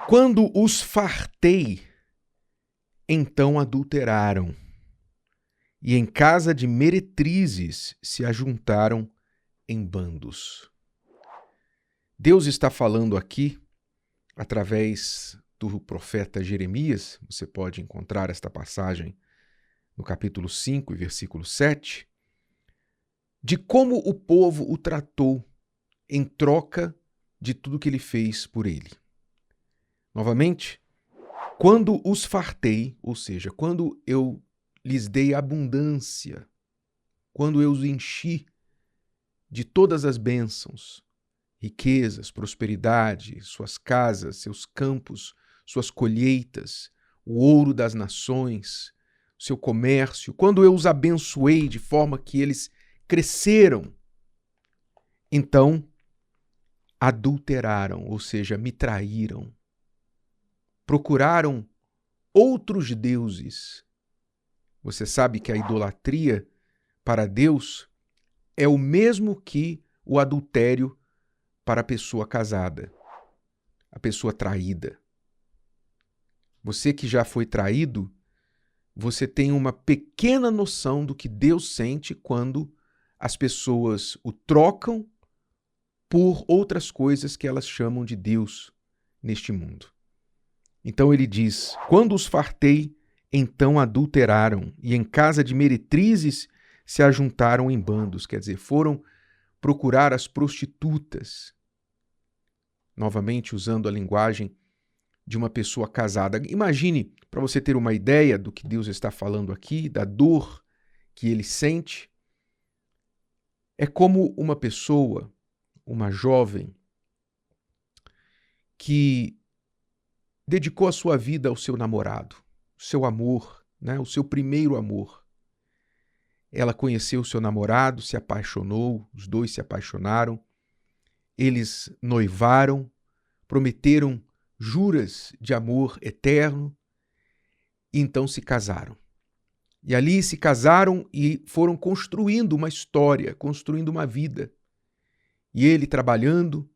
Quando os fartei, então adulteraram, e em casa de meretrizes se ajuntaram em bandos. Deus está falando aqui, através do profeta Jeremias, você pode encontrar esta passagem no capítulo 5, versículo 7, de como o povo o tratou em troca de tudo que ele fez por ele. Novamente, quando os fartei, ou seja, quando eu lhes dei abundância, quando eu os enchi de todas as bênçãos, riquezas, prosperidade, suas casas, seus campos, suas colheitas, o ouro das nações, seu comércio, quando eu os abençoei de forma que eles cresceram, então adulteraram, ou seja, me traíram. Procuraram outros deuses. Você sabe que a idolatria para Deus é o mesmo que o adultério para a pessoa casada, a pessoa traída. Você que já foi traído, você tem uma pequena noção do que Deus sente quando as pessoas o trocam por outras coisas que elas chamam de Deus neste mundo. Então ele diz: quando os fartei, então adulteraram, e em casa de meretrizes se ajuntaram em bandos, quer dizer, foram procurar as prostitutas. Novamente usando a linguagem de uma pessoa casada. Imagine, para você ter uma ideia do que Deus está falando aqui, da dor que ele sente, é como uma pessoa, uma jovem, que dedicou a sua vida ao seu namorado, o seu amor, né? O seu primeiro amor. Ela conheceu o seu namorado, se apaixonou, os dois se apaixonaram, eles noivaram, prometeram juras de amor eterno e então se casaram. E ali se casaram e foram construindo uma história, construindo uma vida. E ele trabalhando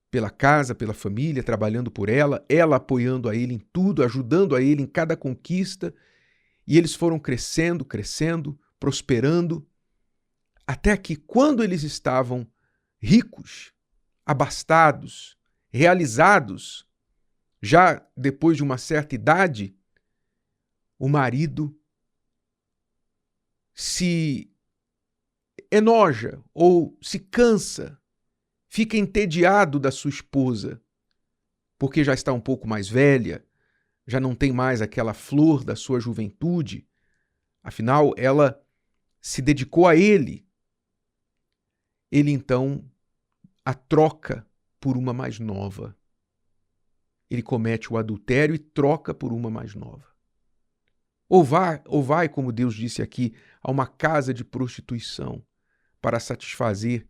pela casa, pela família, trabalhando por ela apoiando a ele em tudo, ajudando a ele em cada conquista, e eles foram crescendo, prosperando, até que quando eles estavam ricos, abastados, realizados, já depois de uma certa idade, o marido se enoja ou se cansa, fica entediado da sua esposa, porque já está um pouco mais velha, já não tem mais aquela flor da sua juventude. Afinal, ela se dedicou a ele. Ele então a troca por uma mais nova. Ele comete o adultério e troca por uma mais nova. Ou vai, como Deus disse aqui, a uma casa de prostituição para satisfazer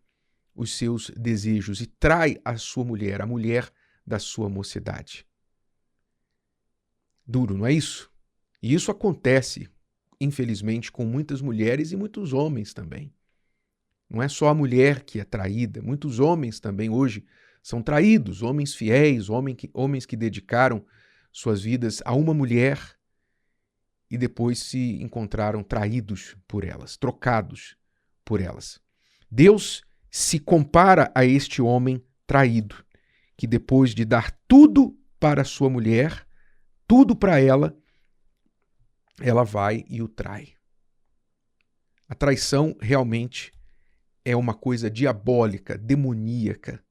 os seus desejos e trai a sua mulher, a mulher da sua mocidade. Duro, não é isso? E isso acontece, infelizmente, com muitas mulheres e muitos homens também. Não é só a mulher que é traída, muitos homens também hoje são traídos, homens fiéis, homens que dedicaram suas vidas a uma mulher e depois se encontraram traídos por elas, trocados por elas. Deus se compara a este homem traído, que depois de dar tudo para sua mulher, tudo para ela vai e o trai. A traição realmente é uma coisa diabólica, demoníaca,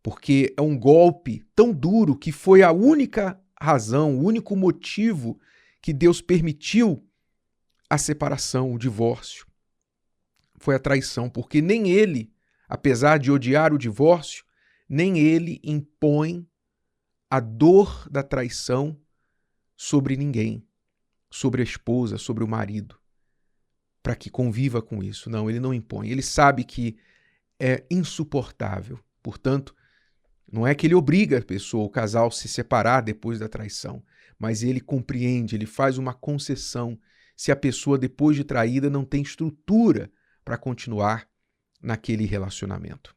porque é um golpe tão duro que foi a única razão, o único motivo que Deus permitiu a separação, o divórcio. Foi a traição, porque nem ele, apesar de odiar o divórcio, nem ele impõe a dor da traição sobre ninguém, sobre a esposa, sobre o marido, para que conviva com isso. Não, ele não impõe. Ele sabe que é insuportável. Portanto, não é que ele obriga a pessoa, o casal, a se separar depois da traição, mas ele compreende, ele faz uma concessão se a pessoa, depois de traída, não tem estrutura para continuar naquele relacionamento.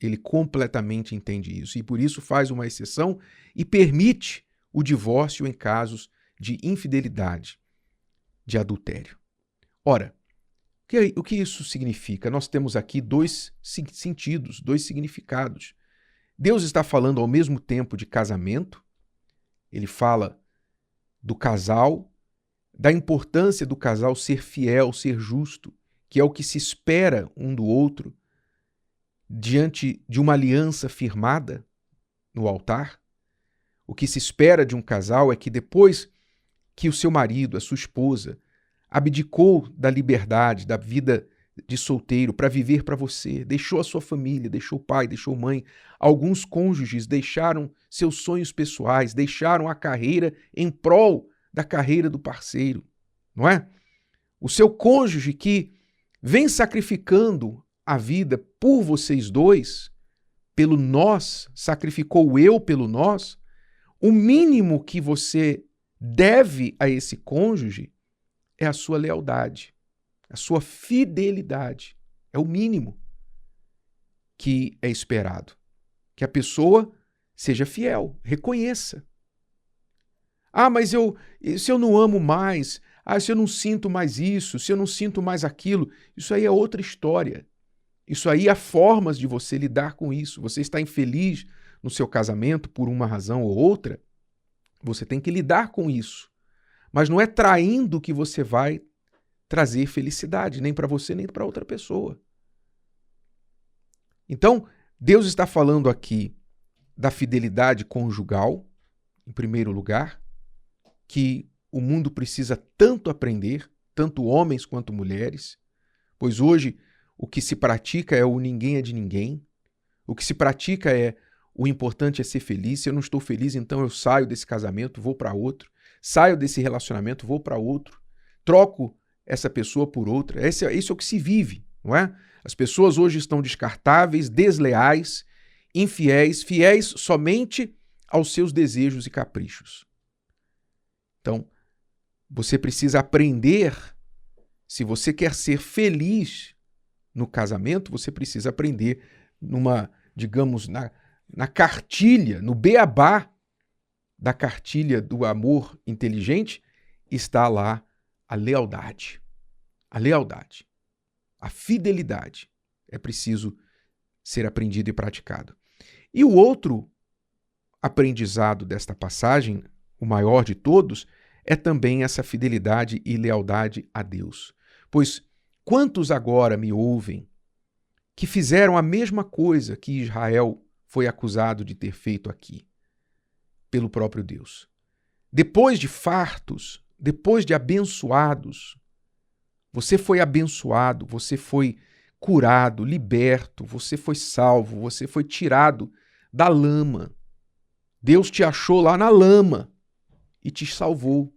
Ele completamente entende isso e por isso faz uma exceção e permite o divórcio em casos de infidelidade, de adultério. Ora, o que isso significa? Nós temos aqui dois sentidos, dois significados. Deus está falando ao mesmo tempo de casamento, ele fala do casal, da importância do casal ser fiel, ser justo, que é o que se espera um do outro diante de uma aliança firmada no altar. O que se espera de um casal é que depois que o seu marido, a sua esposa, abdicou da liberdade, da vida de solteiro para viver para você, deixou a sua família, deixou o pai, deixou mãe. Alguns cônjuges deixaram seus sonhos pessoais, deixaram a carreira em prol da carreira do parceiro, não é? O seu cônjuge que vem sacrificando a vida por vocês dois, pelo nós, sacrificou o eu pelo nós, o mínimo que você deve a esse cônjuge é a sua lealdade, a sua fidelidade. É o mínimo que é esperado. Que a pessoa seja fiel, reconheça. Ah, mas se eu não amo mais, se eu não sinto mais isso, se eu não sinto mais aquilo, isso aí é outra história. Isso aí há formas de você lidar com isso. Você está infeliz no seu casamento por uma razão ou outra, você tem que lidar com isso. Mas não é traindo que você vai trazer felicidade, nem para você, nem para outra pessoa. Então, Deus está falando aqui da fidelidade conjugal, em primeiro lugar, que o mundo precisa tanto aprender, tanto homens quanto mulheres, pois hoje o que se pratica é o ninguém é de ninguém, o que se pratica é o importante é ser feliz, se eu não estou feliz, então eu saio desse casamento, vou para outro, saio desse relacionamento, vou para outro, troco essa pessoa por outra. Isso é o que se vive, não é? As pessoas hoje estão descartáveis, desleais, infiéis, fiéis somente aos seus desejos e caprichos. Então, você precisa aprender, se você quer ser feliz no casamento, você precisa aprender digamos, na cartilha, no beabá da cartilha do amor inteligente, está lá a lealdade. A lealdade. A fidelidade é preciso ser aprendido e praticado. E o outro aprendizado desta passagem, o maior de todos, é também essa fidelidade e lealdade a Deus. Pois quantos agora me ouvem que fizeram a mesma coisa que Israel foi acusado de ter feito aqui, pelo próprio Deus? Depois de fartos, depois de abençoados, você foi abençoado, você foi curado, liberto, você foi salvo, você foi tirado da lama. Deus te achou lá na lama e te salvou.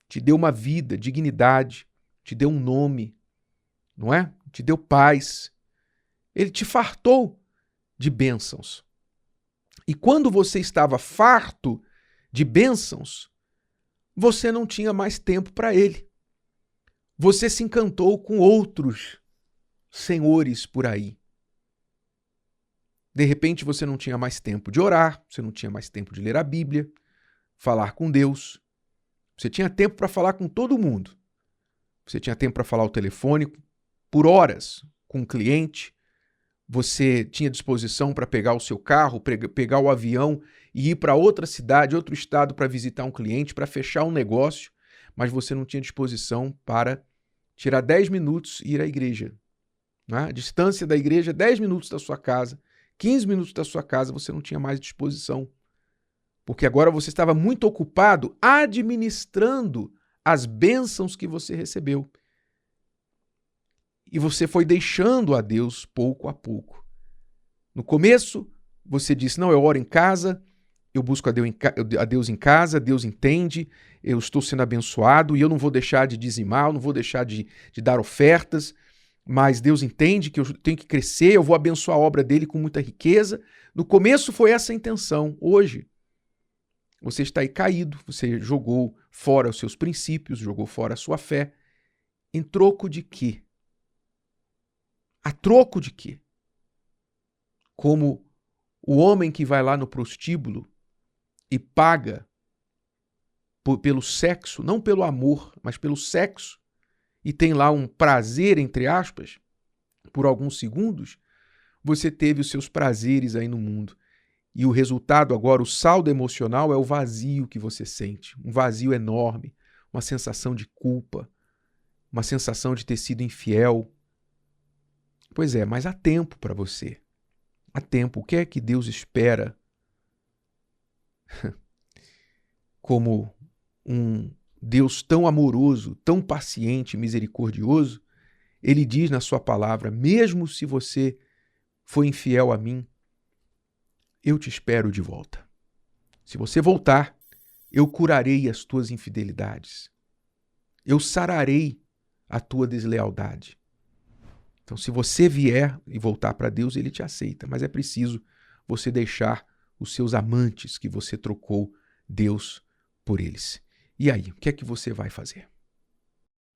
Te deu uma vida, dignidade, te deu um nome, não é? Te deu paz. Ele te fartou de bênçãos. E quando você estava farto de bênçãos, você não tinha mais tempo para ele. Você se encantou com outros senhores por aí. De repente você não tinha mais tempo de orar, você não tinha mais tempo de ler a Bíblia, falar com Deus. Você tinha tempo para falar com todo mundo. Você tinha tempo para falar ao telefone por horas com um cliente. Você tinha disposição para pegar o seu carro, pegar o avião e ir para outra cidade, outro estado para visitar um cliente, para fechar um negócio, mas você não tinha disposição para tirar 10 minutos e ir à igreja. Né? A distância da igreja, 10 minutos da sua casa, 15 minutos da sua casa, você não tinha mais disposição. Porque agora você estava muito ocupado administrando as bênçãos que você recebeu. E você foi deixando a Deus pouco a pouco. No começo, você disse, não, eu oro em casa, eu busco a Deus em casa, Deus entende, eu estou sendo abençoado e eu não vou deixar de dizimar, eu não vou deixar de dar ofertas, mas Deus entende que eu tenho que crescer, eu vou abençoar a obra dele com muita riqueza. No começo foi essa a intenção. Hoje, você está aí caído, você jogou fora os seus princípios, jogou fora a sua fé. Em troco de quê? A troco de quê? como o homem que vai lá no prostíbulo e paga pelo sexo, não pelo amor, mas pelo sexo, e tem lá um prazer, entre aspas, por alguns segundos, você teve os seus prazeres aí no mundo. E o resultado agora, o saldo emocional, é o vazio que você sente. Um vazio enorme, uma sensação de culpa, uma sensação de ter sido infiel. Pois é, mas há tempo para você. Há tempo. O que é que Deus espera como um Deus tão amoroso, tão paciente e misericordioso? Ele diz na sua palavra, mesmo se você foi infiel a mim, eu te espero de volta. Se você voltar, eu curarei as tuas infidelidades. Eu sararei a tua deslealdade. Então, se você vier e voltar para Deus, ele te aceita, mas é preciso você deixar os seus amantes que você trocou Deus por eles. E aí, o que é que você vai fazer?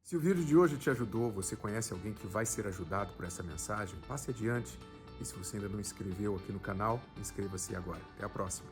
Se o vídeo de hoje te ajudou, você conhece alguém que vai ser ajudado por essa mensagem, passe adiante. E se você ainda não inscreveu aqui no canal, inscreva-se agora. Até a próxima.